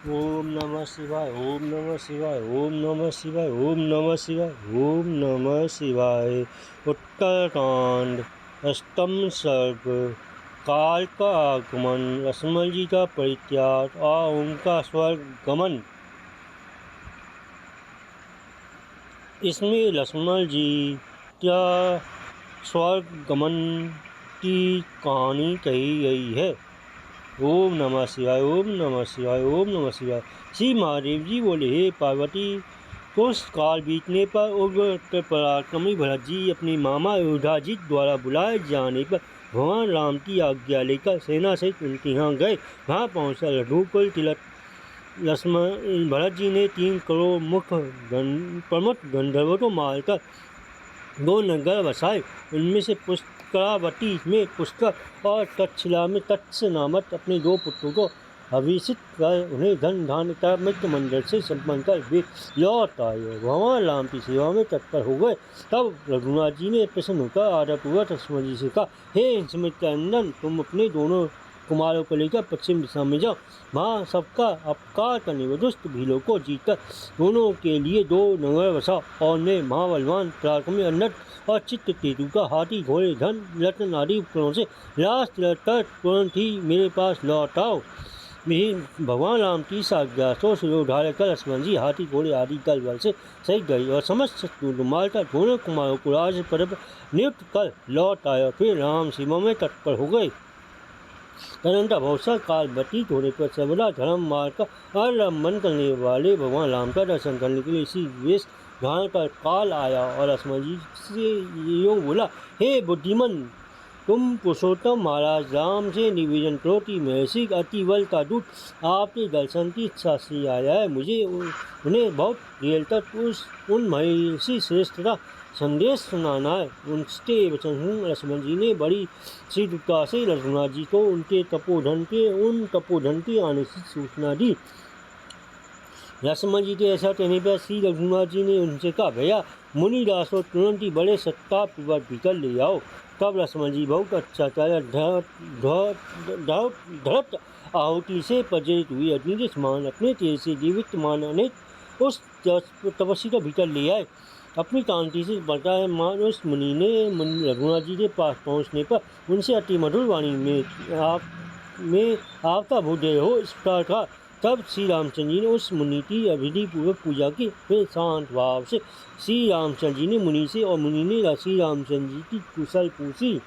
ओम नमः शिवाय, ओम नमः शिवाय, ओम नमः शिवाय, ओम नमः शिवाय, ओम नमः शिवाय। उत्तरकांड अष्टम सर्ग। काल का आगमन, लक्ष्मण जी का परित्याग और उनका स्वर्ग गमन। इसमें लक्ष्मण जी क्या स्वर्ग गमन की कहानी कही गई है। ओम नमः शिवाय, ओम नमः शिवाय, ओम नमः शिवाय। श्री महादेव जी बोले, हे पार्वती, कुछ काल बीतने पर उग्र पराक्रमी भरत जी अपनी मामा युधाजित द्वारा बुलाए जाने पर भगवान राम की आज्ञा लेकर सेना सहित उनके यहाँ गए। वहाँ पहुँचकर रघुकुल तिलक लक्ष्मण भरत जी ने 3 करोड़ मुख प्रमुख गंधर्वों को मारकर 2 नगर बसाए। उनमें से पुष्करावती में पुष्कर और तक्षशिला में तत्स नामक अपने 2 पुत्रों को अभिषिक्त कर उन्हें धन धान्य का मित्र मंडल से संपन्न कर वे लौट आए। भगवान राम की सेवा में तत्पर हो गए। तब रघुनाथ जी ने प्रसन्न होकर आदरपूर्वक लक्ष्मण जी से कहा, हे सुमित्रनंदन, तुम अपने दोनों कुमारों को लेकर पश्चिम दिशा में जाओ। वहाँ सबका अपकार करने व दुष्ट भीलों को जीतकर दोनों के लिए 2 नगर बसाओ और ने महाबलवान पराक्रमी अन्नट और चित्रकेतु का हाथी घोड़े धन रत्न आदि उपकरणों से लाश कर तुरंत ही मेरे पास लौट आओ। भगवान राम की आज्ञा तो सिरोधार्य कर लक्ष्मण जी हाथी घोड़े आदि दल बल से सहित गई और समस्त शत्रु को मारकर दोनों कुमारों को राज पर नियुक्त कर लौट आए। फिर राम सीमा में तत्पर हो गए। तदनंतर बहुत सा काल व्यतीत होने पर सर्वदा धर्म मार्ग का अवलंबन करने वाले भगवान राम का दर्शन करने के लिए इसी वेश धारण कर काल आया और लक्ष्मण जी से यूँ बोला, हे बुद्धिमन, तुम पुरुषोत्तम महाराज राम से निवेदन करो कि महर्षि अतिबल का दूत आपके दर्शन की इच्छा से आया है। मुझे उन्हें बहुत देर तक उन महर्षि श्रेष्ठ का संदेश सुनाना है। उनके वचन लक्ष्मण जी ने बड़ी शीघ्रता से रघुनाथ जी को उन तपोधन के आने की सूचना दी। लक्ष्मण जी के ऐसा कहने पर श्री रघुनाथ जी ने उनसे कहा, भैया मुनिदास को तुरंत ही बड़े सत्तापूर्वक भीतर ले आओ। तब लक्ष्मण जी बहुत अच्छा धरत आहुति से प्रज्वलित हुई अग्नि के समान अपने तेज से जीवितमान अनेक उस तपस्वी को भीतर ले आए। अपनी कांति से बताए मान उस मुनि ने रघुनाथ जी के पास पहुँचने पर उनसे अति मधुर वाणी में आपका भूदेव हो इस प्रकार कहा। तब श्री रामचंद्र जी ने उस मुनि की अविधि पूर्वक पूजा की। फिर शांत भाव से श्री रामचंद्र जी ने मुनि से और मुनि ने श्री रामचंद्र जी की कुशल पूछी।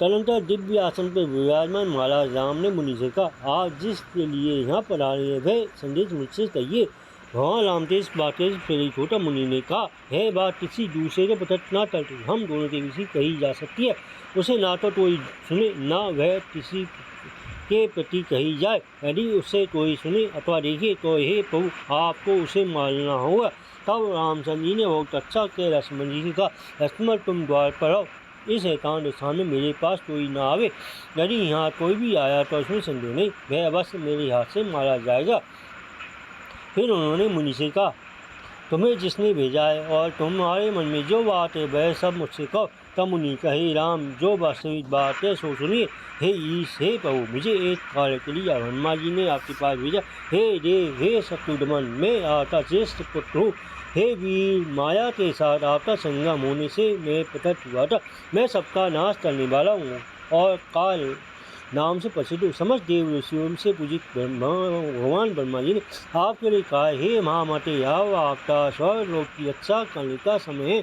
तदनंतर दिव्य आसन पर विराजमान महाराज राम ने मुनि से कहा, आज जिसके लिए यहाँ पर आ रहे वह संदेश मुझसे कहिए। भगवान राम के इस बात से प्रेरित होकर मुनि ने कहा, है बात किसी दूसरे को प्रकट न करके हम दोनों के विषय कही जा सकती है। उसे ना तो कोई सुने ना वह किसी के प्रति कही जाए। यदि उससे कोई सुने अथवा देखे तो हे प्रभु, आपको उसे मारना होगा। तब रामचंद्र जी ने बहुत अच्छा कह लक्ष्मण जी से कहा, लक्ष्मण तुम द्वार पर आओ। इस एकांत स्थान में मेरे पास कोई ना आवे। यदि यहाँ कोई भी आया तो उसमें संदेह नहीं, वह अवश्य मेरे हाथ से मारा जाएगा। फिर उन्होंने मुनि से कहा, तुम्हें जिसने भेजा है और तुम्हारे मन में जो बात है वह सब मुझसे कहो। तब मुनि कहे, राम जो वास्तविक बात है सो सुनिए। हे ईश, हे प्रभु, मुझे एक कार्य के लिए हनुमान जी ने आपके पास भेजा। हे देव, हे शत्रुघ्न, मैं आपका ज्येष्ठ पुत्र हूँ। हे वीर, माया के साथ आपका संगम होने से मैं प्रकट हुआ था। मैं सबका नाश करने वाला हूँ और काल नाम से प्रसिद्ध हूँ। समस्त देव ऋषियों से पूजित भगवान ब्रह्मा जी ने आपके लिए कहा, हे महामते, अब आपका स्वर्ग लोक की रक्षा करने का समय है।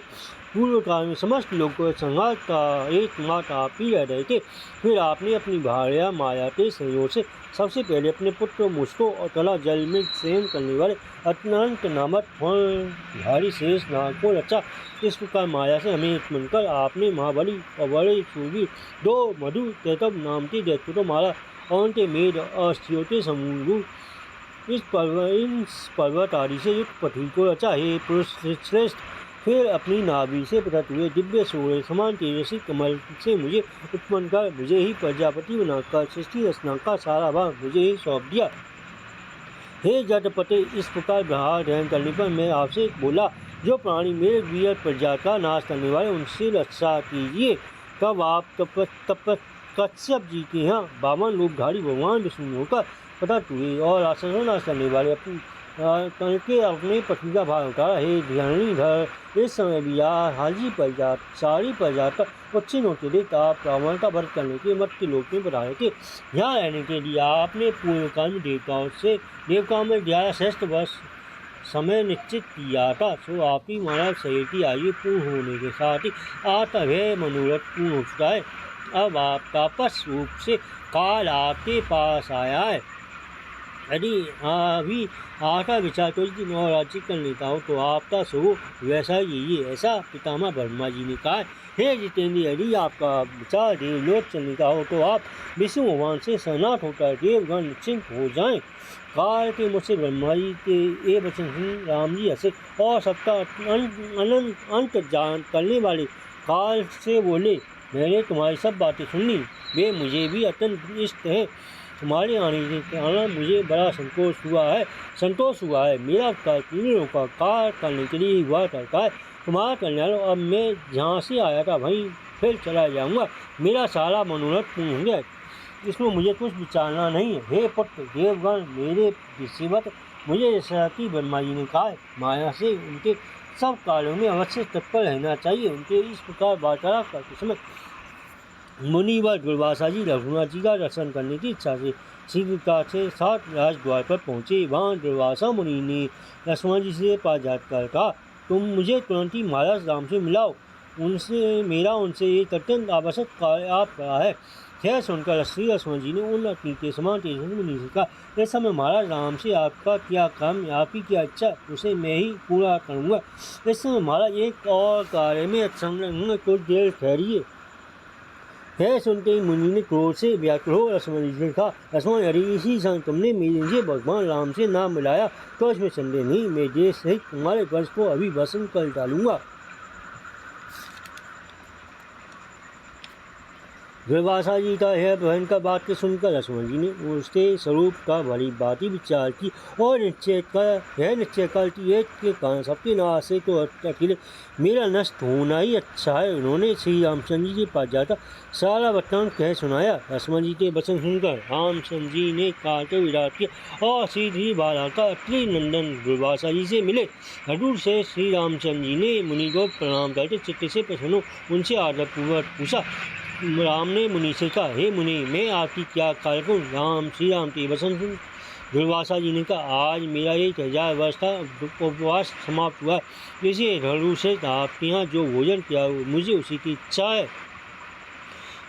पूर्व काल में समस्त लोगों को संहार का एकमात्र आप ही रह रहे थे। फिर आपने अपनी भार्या माया के सहयोग से सबसे पहले अपने पुत्र मुझको और तला जल में शयन करने वाले अत्यंत नामक भारी शेष नाग को रचा। इस प्रकार माया से हमें उत्पन्न कर आपने महाबली और बड़े सूरवीर 2 मधु तैतब नाम के दैत्य को मारा और उनके मेद अस्थियों के समूह इस पर्वत आदि से युक्त पृथ्वी को रचा। हे पुरुष श्रेष्ठ, फिर अपनी नाभि से प्रकट हुए दिव्य सूर्य समान तेजस्वी कमल से मुझे उत्पन्न कर मुझे ही प्रजापति बनाकर सृष्टि रचना का सारा भाग मुझे ही सौंप दिया। हे जटपते, इस प्रकार ग्रह ग्रहण करने पर मैं आपसे बोला, जो प्राणी मेरे वीर प्रजा का नाश करने वाले उनसे रक्षा कीजिए। तब आप कश्यप जी के यहाँ 52 लोकधारी भगवान विष्णु होकर प्रकट हुए और आसनास करने वाले करके अपने पति का भार उतारा। हे धरणीधर, इस समय भी हाजी पर जा सारी प्रजा तक उच्छिन्न होते थे। आप ब्राह्मण का व्रत करने के मृत्यु लोक में पधारे थे। यहाँ रहने के लिए आपने पूर्व काल में देवताओं में 11 श्रेष्ठ वर्ष समय निश्चित किया था। सो आपकी मानव शरीर की आयु पूर्ण होने के साथ ही आत्मभय मनोरथ पूर्ण हो चुका है। अब आप तापस रूप से काल आपके पास आया है। यदि अभी आटा विचार तो दिन और राज्य कर लेता हो तो आपका स्वरूप वैसा ही है, ऐसा पितामह ब्रह्मा जी ने कहा है। हे जितेंद्र, यदि आपका विचार देवलोक चलने का हो तो आप विष्णु भगवान से शरणागत होकर देवगण निश्चिंत हो जाएं। काल के मुझसे ब्रह्मा जी के ये वचन सुन राम जी हंसे और सबका अंत जान करने वाले काल से बोले, मैंने तुम्हारी सब बातें सुन ली, वे मुझे भी अत्यंत इष्ट है। तुम्हारे आने के कारण मुझे बड़ा संतोष हुआ है। मेरा अवतार तीनों का कार्य करने के लिए हुआ करता है। तुम्हारा कल्याण, अब मैं जहाँ से आया था वहीं फिर चला जाऊँगा। मेरा सारा मनोरथ पूर्ण हो गया, इसमें मुझे कुछ विचारना नहीं है। हे पुत्र देवगण, मेरे विषयवत मुझे जैसा कि ब्रह्मा जी ने कहा है, माया से उनके सब कार्यों में अवश्य तत्पर रहना चाहिए। उनके इस प्रकार वार्तालाप करते समय मुनिवर दुर्वासा जी रघुनाथ जी का दर्शन करने की इच्छा से शीघ्रता से सात राजद्वार पर पहुँचे। वहाँ दुर्वासा मुनि ने लक्ष्मण जी से पाजात कर कहा, तुम मुझे तुरंत ही महाराज राम से मिलाओ, उनसे एक अत्यंत आवश्यक कार्य आप रहा है। यह सुनकर श्री लक्ष्मण जी ने उन अग्नि के समान तेजस्वी मुनि से कहा, इस समय महाराज राम से आपका क्या काम, आपकी क्या इच्छा, उसे मैं ही पूरा करूँगा। इस समय महाराज एक और कार्य में अच्छा कुछ देर ठहरिए। यह सुनते ही मुनि ने क्रोध से व्याकुल हो लक्ष्मण जी से कहा, लक्ष्मण, यदि इसी समय तुमने मुझे भगवान राम से नाम मिलाया तो इसमें संदेह नहीं, मैं देश सहित तुम्हारे वंश को अभी भस्म कर डालूंगा। दुर्वासा जी का यह भयंकर बात सुनकर लक्ष्मण जी ने उसके स्वरूप का भली बाती विचार की और निश्चय कर के कारण सबके नाश से तो अकेले मेरा नष्ट होना ही अच्छा है। उन्होंने श्री रामचंद्र जी के पास जाकर सारा वृत्तांत कह सुनाया। लक्ष्मण जी के वचन सुनकर रामचंद्र जी ने काल को विराट किया और सीधी बालाका अत्रि नंदन दुर्वासा जी से मिले। हजूर से श्री रामचंद्र जी ने मुनि को प्रणाम करके चित्त से प्रसन्न उनसे आदरपूर्वक पूछा। राम ने मुनि से कहा, हे मुनि, मैं आपकी क्या कार्य करूँ। श्री राम के वचन सुन दुर्वासा जी ने कहा, आज मेरा 1000 वर्ष का उपवास समाप्त हुआ, इसे हजूर से आपके यहाँ जो भोजन किया मुझे उसी की इच्छा है।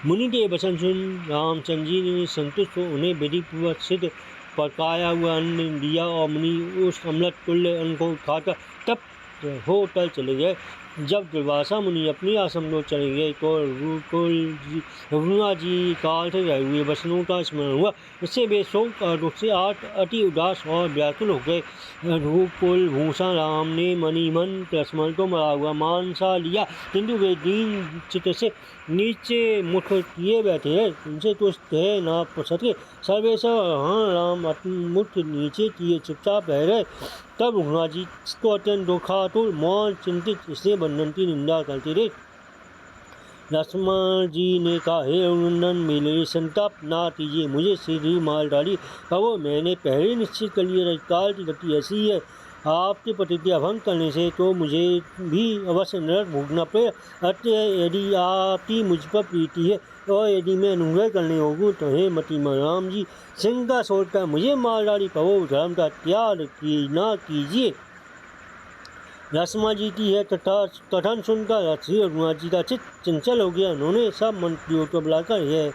मुनि के वचन सुन रामचंद्र जी ने संतुष्ट हो उन्हें विधिपूर्वक सिद्ध पकाया हुआ अन्न दिया और मुनि उस अमृत तुल्य अन्न को खाकर तप होकर चले गए। जब दुर्वासा मुनि अपनी आश्रम को चले गए तो रघुनाथ जी काल से रहे हुए वचनों का स्मरण हुआ। इससे वे शोक और दुख से अति उदास और व्याकुल हो गए। कुल भूषण राम ने मणिमन लक्ष्मण को मरा हुआ मांसा लिया, किंतु वे दीन चित्त से नीचे मुठ किए बैठे हैं, उनसे तुष्ट है ना सके। सर्वेश्वर हाँ राम मुठ नीचे किए चुपचाप रह गए। तब रघुनाथ जी को अत्यंत दुखातुर मौन चिंतित इसलिए बंधन की निंदा करते थे। लक्ष्मण जी ने कहा, हे रघुनंदन, मेरे संताप ना कीजिए, मुझे सीधी मार डाली। कहो, मैंने पहले निश्चित कर लिया काल की गति ऐसी है, आपके प्रतिज्ञा भंग करने से तो मुझे भी अवश्य नरक भोगना पड़े। अतः यदि आपकी मुझ पर प्रीति है और यदि मैं अनुग्रह करने होगी तो हे मतिमान राम जी, सिंह का छोड़कर मुझे मार डाली। कहो, धर्म का त्याग ना कीजिए। लक्ष्मण जी की है कथन सुनकर श्री रघुनाथ जी का चित्त चंचल हो गया। उन्होंने सब मंत्रियों को बुलाकर यह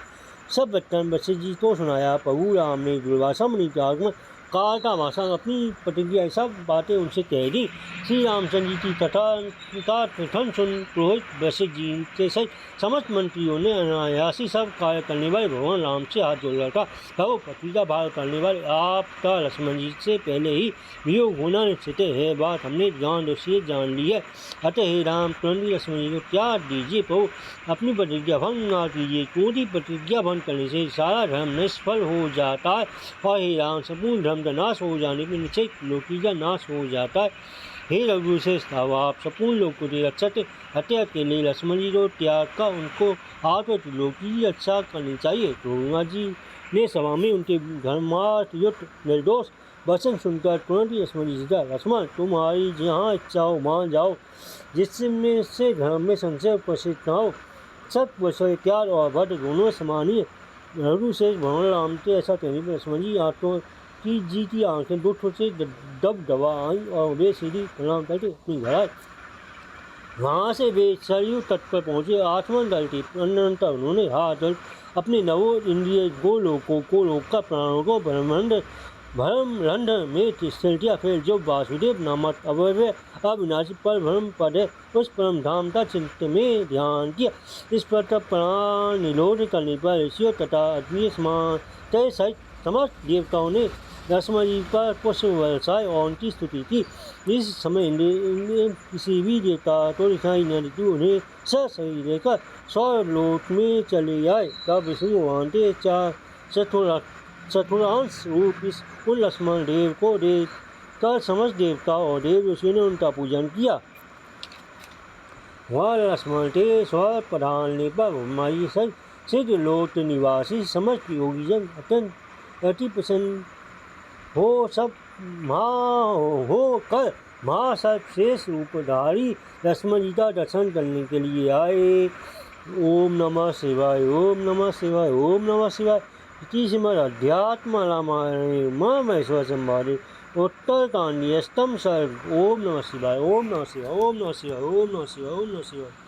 सब वचन वशिष्ठ जी को सुनाया। प्रभु राम ने दुर्वासा मुनि के आगमन काल का भाषण अपनी प्रतिज्ञा सब बातें उनसे कह दी। श्री रामचंद्र जी की कथन सुन पुरोहित वशिष्ठ जी के सहित समस्त मंत्रियों ने अनायासी सब कार्य करने वाले भगवान राम से हाथ जोड़ रखा। कहो, पृथ्वी का भार करने वाले आपका लक्ष्मण जी से पहले ही वियोग होना निश्चित है, बात हमने जान ली है। अतः हे राम, तुरंत लक्ष्मण जी को त्याग दीजिए। प्रभु, अपनी प्रतिज्ञा भंग ना कीजिए, क्योंकि प्रतिज्ञा भंग करने से सारा धर्म निष्फल हो जाता है और हे राम, संपूर्ण धर्म का नाश हो जाने पर निश्चय लोकी का नाश हो जाता है। हे रघुवंश थाव आप संपूर्ण लोगों की रक्षक हत्या के लिए लक्ष्मण जी को त्याग कर उनको आत्म त्रिलोकी की रक्षा करनी चाहिए। तो हनुमान जी ने सभा में उनके धर्मार्थ युक्त निर्दोष वचन सुनकर तुरंत ही लक्ष्मण जी से कहा, लक्ष्मण तुम्हारी जहाँ इच्छा हो वहाँ जाओ, जिसमें से धर्म में संशय उपस्थित न हो। सत्य वचन त्याग और वध दोनों समान ही रघुवंश भगवान राम के ऐसा कहने पर लक्ष्मण जी आंखों की जी की आंखें दुख से दब दबा आई और वे सीधी प्रणाम करके अपनी घर आए। वहाँ से वे सरयू तट पर पहुँचे। आठवां दल के अनंतर उन्होंने हाथ जोड़ अपने नवो इंद्रिय गोलोकों को रोककर प्राणों को भ्रमरंड में स्थिर किया। फिर जो वासुदेव नामक अव्यय अविनाशी पर भ्रम पद है उस परम धाम का चिंत में ध्यान किया। इस पर तब प्राण निरोध करने पर ऋषियों तथा अग्नि समान सहित समस्त देवताओं ने लक्ष्मण जी पर पुष्प वर्षाए और उनकी स्तुति की। इस समय किसी भी देवता को दिखाई न देती, उन्हें सही लेकर स्वर्गलोक में चले आए। तब विष्णु भगवान के चतुरांश रूप उन लक्ष्मण देव को देख कर समस्त देवता और देव ऋषि ने उनका पूजन किया। वह लक्ष्मण के स्वर प्रधान पर ब्रह्माजी सहित सिद्ध लोक निवासी समस्त योगी जन अत्यंत अति प्रसन्न हो सब कर महासर्वश्रेष्ठ रूपधारी लक्ष्मण जी का दर्शन करने के लिए आए। ओम नमः शिवाय, ओम नमः शिवाय, ओम नमः शिवाय। इति श्रीमद् अध्यात्म रामायणे महामहेश्वर संवादे उत्तरकांडीय अष्टम सर्ग। ओम नमः शिवाय, ओम नमः शिवाय, ओम नमः शिवाय, ओम नमः शिवाय, ओम नमः शिवाय।